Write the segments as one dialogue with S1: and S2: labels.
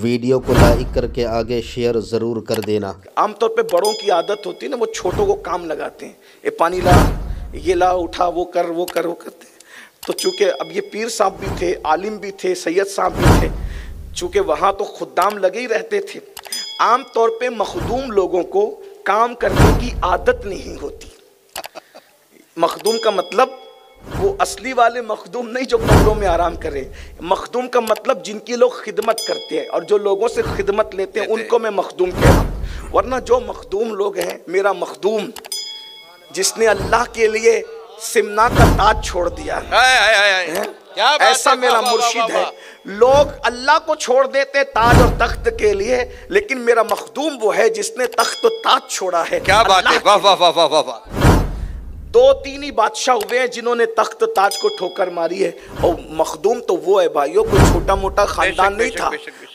S1: Video को like करके आगे शेयर ज़रूर कर देना।
S2: आमतौर पे बड़ों की आदत होती है ना, वो छोटों को काम लगाते हैं, ये पानी ला, ये ला, उठा, वो कर, वो कर, वो करते हैं। तो चूँकि अब ये पीर साहब भी थे, आलिम भी थे, सैयद साहब भी थे, चूँकि वहाँ तो खुद्दाम लगे ही रहते थे। आम तौर पे मखदूम लोगों को काम करने की आदत नहीं होती। मखदूम का मतलब वो असली वाले मखदूम नहीं जो कमरों में आराम करे। मखदूम का मतलब जिनकी लोग खिदमत करते हैं और जो लोगों से खिदमत लेते हैं उनको मैं मखदूम कह रहा हूँ। वरना जो मखदूम लोग हैं, मेरा मखदूम जिसने अल्लाह के लिए सिमना का ताज छोड़ दिया है, ऐसा मेरा मुर्शिद है। लोग अल्लाह को छोड़ देते ताज और तख्त के लिए, लेकिन मेरा मखदूम वो है जिसने तख्त और ताज छोड़ा है।
S3: क्या बात है, वाह वाह वाह वाह वाह।
S2: दो तीन ही बादशाह हुए हैं जिन्होंने तख्त ताज को ठोकर मारी है, और मखदूम तो वो है भाइयों, कोई छोटा मोटा खानदान नहीं था।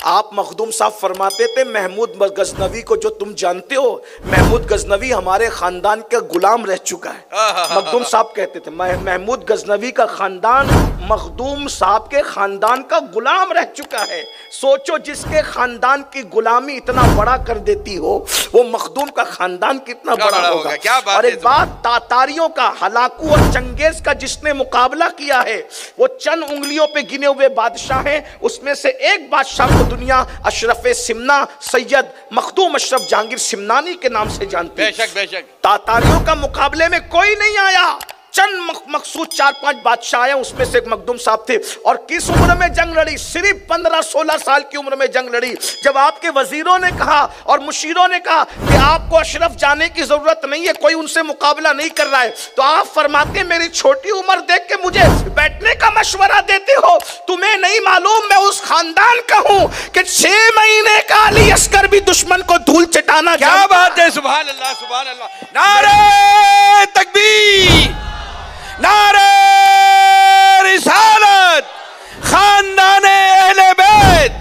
S2: आप मखदूम साहब फरमाते थे, महमूद गजनवी को जो तुम जानते हो, महमूद गजनवी हमारे खानदान का गुलाम रह चुका है। मखदूम साहब कहते थे महमूद गजनवी का खानदान मखदूम साहब के खानदान का गुलाम रह चुका है। सोचो, जिसके खानदान की गुलामी इतना बड़ा कर देती हो, वो मखदूम का खानदान कितना बड़ा होगा।
S3: क्या बात
S2: और एक बात, तातारियों का, हलाकू और चंगेज का जिसने मुकाबला किया है, वो चंद उंगलियों पे गिने हुए बादशाह हैं। उसमें से एक बादशाह को दुनिया अशरफ सिमना सैयद मखदूम अशरफ जहांगीर सिमनानी के नाम से जानती है।
S3: बेशक बेशक।
S2: तातारियों का मुकाबले में कोई नहीं आया। चंद मखसूस 4-5 बादशाह आए, उसमें से एक मखदूम साहब थे। और किस उम्र में जंग लड़ी? सिर्फ 15-16 साल की उम्र में जंग लड़ी। जब आपके वजीरों ने कहा और मुशीरों ने कहा कि आपको अशरफ जाने की जरूरत नहीं है, कोई उनसे मुकाबला नहीं कर रहा है, तो आप फरमाते, मेरी छोटी उम्र देख के मुझे बैठने का मशवरा देते हो। तुम्हें नहीं मालूम मैं उस खानदान का हूं कि 6 महीने का अली अस्कर भी दुश्मन को धूल चटाना।
S3: क्या बात है, सुभान अल्लाह सुभान अल्लाह। नारे तकबीर, नारे रिसालत, खानदाने अहले बैत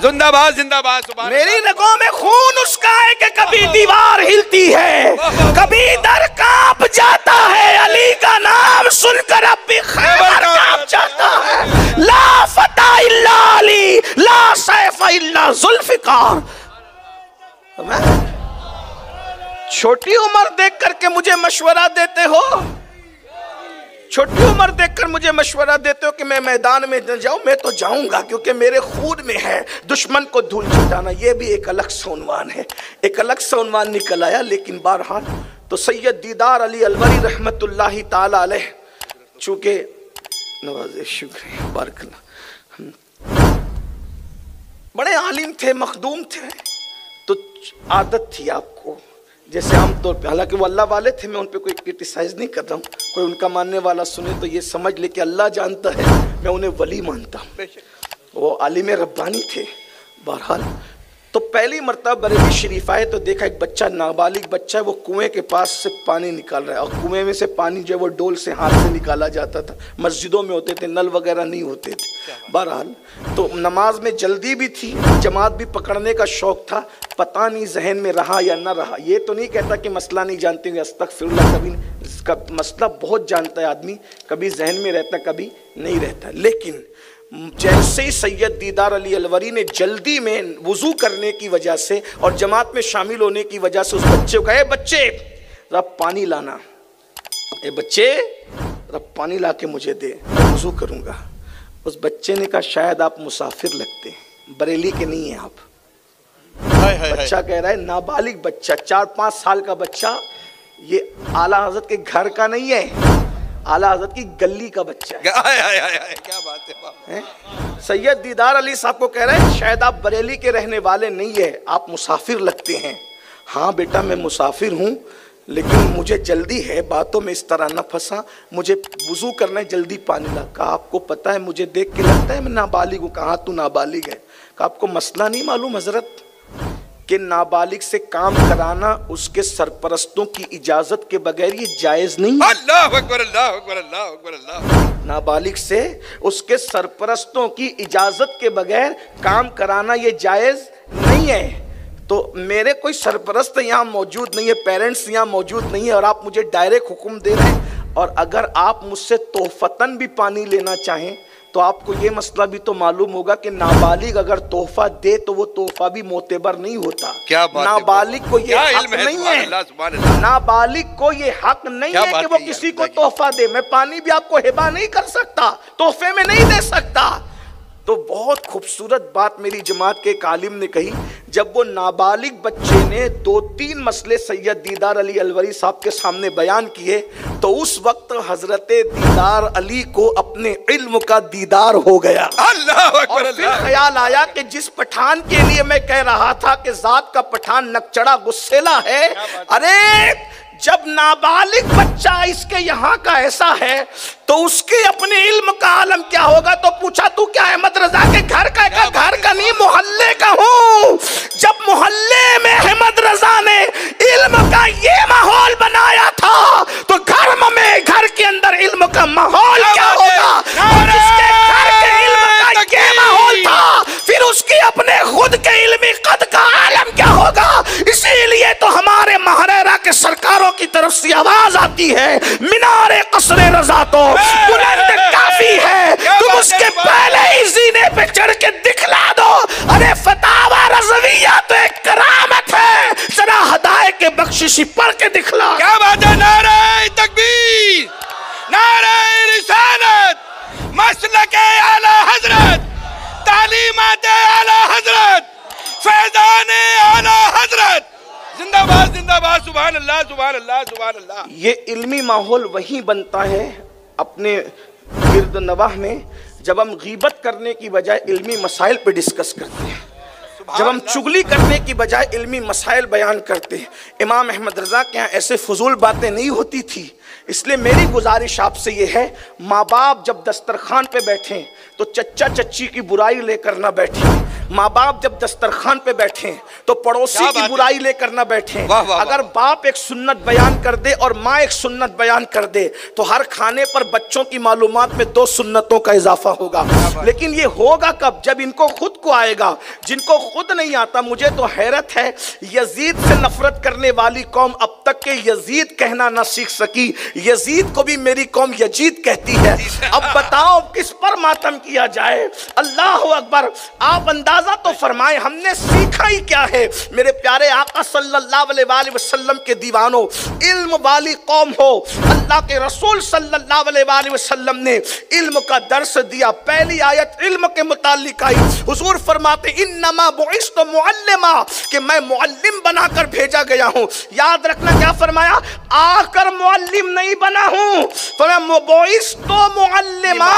S3: जिंदाबाद जिंदाबाद। सुभान
S2: मेरी रगों में खून उसका है कि कभी दीवार हिलती है, कभी दर कांप जाता है। अली का नाम सुनकर अब भी खैबर कांप जाता है। ला फता इल्ला अली, ला सैफ इल्ला जुल्फिकार। छोटी उम्र देख करके मुझे मशवरा देते हो, छोटी उम्र देखकर मुझे मशवरा देते हो कि मैं मैदान में न जाऊं। मैं तो जाऊंगा, क्योंकि मेरे खून में है दुश्मन को धूल छुटाना। ये भी एक अलग सा उन्वान है, एक अलग सा उन्वान निकल आया। लेकिन बहरहाल तो सैयद दीदार अली अलवरी रहमतुल्लाहि ताला अलैह, चूँकि नवाज़े शुक्र बारकल्लाह, बड़े आलिम थे, मखदूम थे, तो आदत थी आपको, जैसे आमतौर पे, हालांकि वो अल्लाह वाले थे, मैं उन पे कोई क्रिटिसाइज नहीं कर रहा हूँ। कोई उनका मानने वाला सुने तो ये समझ ले कि अल्लाह जानता है, मैं उन्हें वली मानता हूँ। वो आलिम रब्बानी थे। बहरहाल तो पहली मरतबा बरेली शरीफ आए तो देखा एक बच्चा, नाबालिग बच्चा है, वो कुएं के पास से पानी निकाल रहा है। और कुएं में से पानी जो है वो डोल से, हाथ से निकाला जाता था। मस्जिदों में होते थे, नल वगैरह नहीं होते थे। बहरहाल तो नमाज में जल्दी भी थी, जमात भी पकड़ने का शौक था। पता नहीं जहन में रहा या ना रहा, ये तो नहीं कहता कि मसला नहीं जानते हुए, अस्तगफिरुल्लाह, कभी इसका मसला बहुत जानता है आदमी, कभी जहन में रहता कभी नहीं रहता। लेकिन जैसे ही सैयद दीदार अली अलवरी ने जल्दी में वुजू करने की वजह से और जमात में शामिल होने की वजह से उस बच्चे को कहा, बच्चे जरा पानी लाना, ए बच्चे जरा पानी ला के मुझे दे, वुजू करूँगा। उस बच्चे ने कहा, शायद आप मुसाफिर लगते हैं, बरेली के नहीं हैं आप। बच्चा कह रहा है, नाबालिग बच्चा, 4-5 साल का बच्चा, ये आला हजरत के घर का नहीं है, आला हजरत की गली का बच्चा है।
S3: क्या बात है।
S2: सैयद दीदार अली साहब को कह रहे हैं, शायद आप बरेली के रहने वाले नहीं है, आप मुसाफिर लगते हैं। हाँ बेटा, मैं मुसाफिर हूँ, लेकिन मुझे जल्दी है, बातों में इस तरह न फंसा, मुझे वुजू करना है, जल्दी पानी ला। कहा, आपको पता है, मुझे देख के लगता है मैं नाबालिग हूँ। कहा, तू नाबालिग है। कहा, आपको मसला नहीं मालूम हजरत कि नाबालिग से काम कराना उसके सरपरस्तों की इजाजत के बगैर ये जायज नहीं है।
S3: अल्लाह अकबर, अल्लाह अकबर, अल्लाह अकबर, अल्लाह।
S2: नाबालिग से उसके सरपरस्तों की इजाजत के बगैर काम कराना ये जायज नहीं है। तो मेरे कोई सरपरस्त यहाँ मौजूद नहीं है, पेरेंट्स यहाँ मौजूद नहीं है, और आप मुझे डायरेक्ट हुक्म दे रहे हैं। और अगर आप मुझसे तोहफतन भी पानी लेना चाहें तो आपको ये मसला भी तो मालूम होगा कि नाबालिग अगर तोहफा दे तो वो तोहफा भी मोतेबर नहीं होता।
S3: क्या बात है,
S2: नाबालिग को ये हक नहीं है, नाबालिग को ये हक नहीं है कि वो किसी को तोहफा दे। मैं पानी भी आपको हिबा नहीं कर सकता, तोहफे में नहीं दे सकता। तो बहुत खूबसूरत बात मेरी जमात के एक आलिम ने कही, जब वो नाबालिग बच्चे ने 2-3 मसले सैयद दीदार अली अलवरी साहब के सामने बयान किए, तो उस वक्त हजरत दीदार अली को अपने इल्म का दीदार हो गया।
S3: अल्लाह अकबर।
S2: और फिर ख्याल आया कि जिस पठान के लिए मैं कह रहा था कि जात का पठान नकचड़ा गुस्सेला है, अरे जब नाबालिग बच्चा इसके यहाँ का ऐसा है तो उसके अपने इल्म का आलम क्या होगा। तो पूछा तू क्या अहमद रजा के घर का है? घर का नहीं, मोहल्ले का हूँ। जब मोहल्ले में अहमद रजा ने इल्म का ये माहौल बनाया था तो घर के अंदर इल्म का माहौल क्या होगा। और जिसके घर के इल्म का ये माहौल था, फिर उसकी अपने खुद के इल्मी कद का आलम क्या होगा। इसीलिए तो हमारे महाराजा के सरकारों की तरफ से आवाज आती है, मीनारे कसरे रजा तो बुलंद काफी है, तुम उसके पहले ही जीने पे चढ़ के दिखला दो। अरे फतावा रज़विया तो एक करामत है, जरा हदाए के बख्शिशी पढ़ के दिखला।
S3: क्या बात है। नारे तकबीर, नारे रिसालत, मसलके आला हजरत, तालीमाते आला हजरत, फैज़ाने आला हजरत, जिंदाबाद जिंदाबाद, सुभान अल्लाह सुभान अल्लाह सुभान अल्लाह।
S2: ये इल्मी माहौल वही बनता है अपने गिरद नवाह में जब हम गीबत करने की बजाय इल्मी मसाइल पे डिस्कस करते हैं, जब हम चुगली करने की बजाय इल्मी मसाइल बयान करते हैं। इमाम अहमद रजा के यहाँ ऐसे फजूल बातें नहीं होती थी। इसलिए मेरी गुजारिश आपसे ये है, माँ बाप जब दस्तरखान पे बैठे तो चच्चा चच्ची की बुराई लेकर ना बैठे। माँ बाप जब दस्तरखान पे बैठे तो पड़ोसी की बुराई लेकर ना बैठे। अगर बाप एक सुन्नत बयान कर दे और माँ एक सुन्नत बयान कर दे तो हर खाने पर बच्चों की मालूमात में 2 सुन्नतों का इजाफा होगा। लेकिन ये होगा कब? जब इनको खुद को आएगा। जिनको खुद नहीं आता, मुझे तो हैरत है, यजीद से नफरत करने वाली कौम अब तक के यजीद कहना ना सीख सकी। यजीद को भी मेरी कौम यजीद कहती है। अब बताओ किस पर मातम किया जाए। अल्लाह अकबर। आप अंदाजा तो फरमाए हमने सीखा ही क्या है। मेरे प्यारे आका सल्लल्लाहु अलैहि वसल्लम के दीवानों, इल्म वाली कौम हो। अल्लाह के रसूल सल्लल्लाहु अलैहि वसल्लम ने इल्म का दर्स दिया। पहली आयत इल्म के मुताल्लिक आई। हुजूर फरमाते इन्नमा बुइस्तु मुअल्लिमा, कि मैं मुअल्लिम बनाकर भेजा गया हूँ। याद रखना क्या फरमाया, आकर मुअल्लिम नहीं बना हूँ, तो मैं बुइस्तु मुअल्लिमा,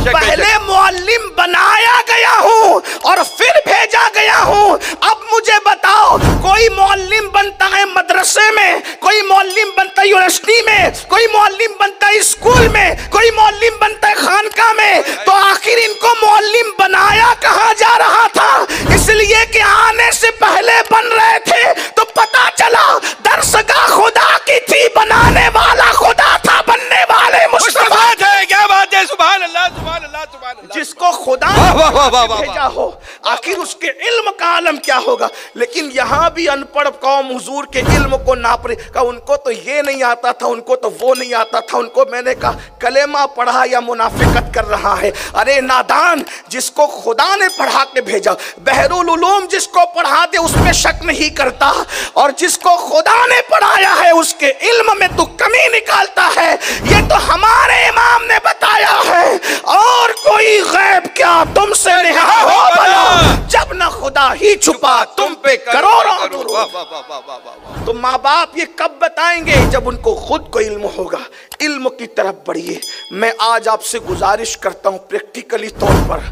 S2: पहले मुअल्लिम बनाया गया हूँ और फिर भेजा गया हूँ। अब मुझे बताओ, कोई मुअल्लिम बनता है मदरसे में, कोई मुअल्लिम बनता है यूनिवर्सिटी में, कोई मुअल्लिम बनता है स्कूल में, कोई मुअल्लिम बनता है खानका में, तो आखिर इनको मुअल्लिम बनाया कहाँ जा रहा था? इसलिए कि आने से पहले बन रहे थे तो पता चला दरसगाह खुदा की थी, बनाने वाला खुदा था, बनने वाले मुस्तफा थे।
S3: क्या बात है, सुभान अल्लाह सुभान अल्लाह सुभान अल्लाह।
S2: जिसको खुदा ने भेजा हो, आखिर उसके इल्म का आलम क्या होगा। लेकिन यहाँ भी अनपढ़ कौम हुजूर के इल्म को नाप रही। कहा उनको तो ये नहीं आता था, उनको तो वो नहीं आता था, उनको मैंने कहा कलेमा पढ़ा या मुनाफिकत कर रहा है। अरे नादान, जिसको खुदा ने पढ़ा के भेजा, बहरुल उलूम जिसको पढ़ा दे उसमें शक नहीं करता, और जिसको खुदा ने पढ़ाया है उसके इल्म में तो कमी निकालता है। ये तो हमारे इमाम ने बताया है, और कोई गैब क्या तुमसे नेहा हो भला, जब न खुदा ही छुपा तुम पे करोड़ों दुरूद। तो माँ बाप ये कब बताएंगे? जब उनको खुद को इल्म होगा। इल्म की तरफ बढ़िए। मैं आज आपसे गुजारिश करता हूँ प्रैक्टिकली तौर पर,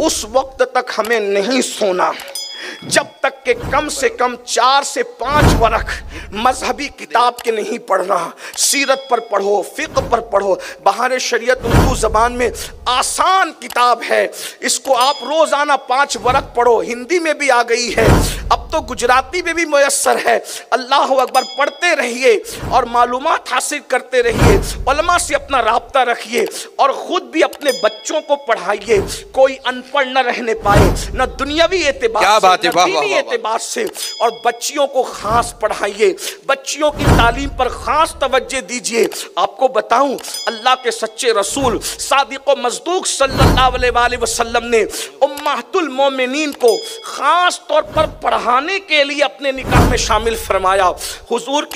S2: उस वक्त तक हमें नहीं सोना जब तक के कम से कम 4 से 5 वरक मजहबी किताब के नहीं पढ़ना। सीरत पर पढ़ो, फिक़्ह पर पढ़ो। बहार शरीयत उर्दू ज़बान में आसान किताब है, इसको आप रोज़ाना 5 वरक पढ़ो। हिंदी में भी आ गई है। अब तो गुजराती में भी मुयस्सर है। अल्लाह अकबर पढ़ते रहिए और मालूमात हासिल करते रहिए, उलमा से अपना राब्ता रखिए और खुद भी अपने बच्चों को पढ़ाइए। कोई अनपढ़ न रहने पाए, न दुनियावी एतबार से, न दीनी एतबार से, और बच्चियों को खास पढ़ाइए, बच्चियों की तालीम पर खास तवज्जो दीजिए। आपको बताऊं, अल्लाह के सच्चे रसूल सादिक व मज़दूक सल्लल्लाहु अलैहि वसल्लम ने उम्मतुल मोमिनीन को खास तौर पर पढ़ाने के लिए अपने निकाह में शामिल फरमाया। हुजूर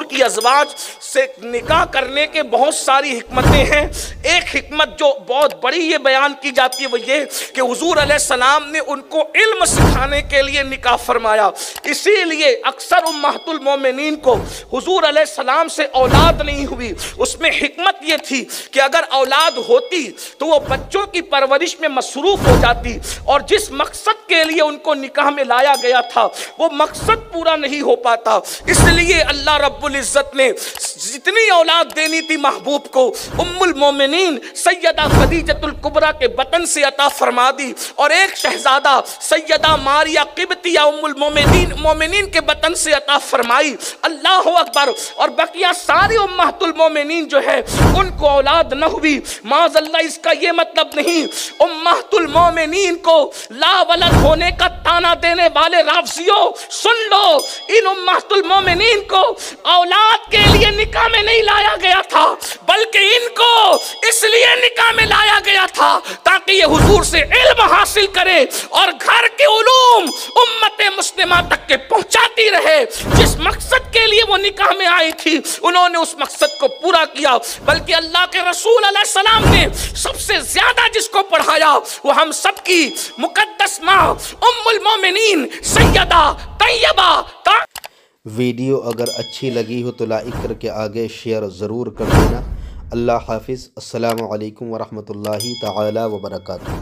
S2: की अज़वाज से निकाह करने के बहुत सारी हिकमतें हैं। एक हिकमत जो बहुत बड़ी ये बयान की जाती है वो ये कि हुजूर अलैहिस्सलाम ने उनको इल्म सिखाने के लिए निकाह फरमाया। इसीलिए अक्सर उम्मतुल मोमिनीन को हुजूर अलैहिस्सलाम से औलाद नहीं हुई। उसमें हिकमत ये थी कि अगर औलाद होती तो वो बच्चों की परवरिश में मसरूफ हो जाती और जिस मकसद के लिए उनको निकाह में लाया गया था वो मकसद पूरा नहीं हो पाता। इसलिए अल्लाह रब्बुल इज्जत ने जितनी औलाद देनी थी महबूब को उम्मुल मोमिनीन सैयदा खदीजतुल कुबरा के बतन से अता फरमा दी, और एक शहजादा सैयदा मारिया किबतिया उम्मुल मोमिनीन के बतन से अता फरमाई। अल्लाह अकबर। और बकिया सारी उम्मतुल मोमिनीन जो है उनको औलाद न हुई। माज़अल्लाह, इसका ये मतलब नहीं उम्मतुल मोमिनीन को लावलद होने का ताना देने वाले राफ़ज़ियों, सुन लो, इन उम्मतुल मोमिनीन को औलाद के लिए निकाह में नहीं लाया गया था, बल्कि इनको इसलिए निकाह में लाया गया था ताकि ये हुजूर से इल्म हासिल करे और घर के उलूम उम्मत मुस्लिमा तक के पहुंचाती रहे। जिस मकसद के लिए वो निकाह में आई थी उन्होंने उस मकसद को पूरा किया। बल्कि अल्लाह के रसूल अलैहिस्सलाम ने सबसे ज्यादा जिसको पढ़ाया वो हम सबकी मुकद्दस माँ उम्मुल मोमिनीन सैयदा तैयबा।
S1: वीडियो अगर अच्छी लगी हो तो लाइक करके आगे शेयर ज़रूर कर देना। अल्लाह हाफिज़। अस्सलामु अलैकुम वरहमतुल्लाहि तआला व बरकातुहू।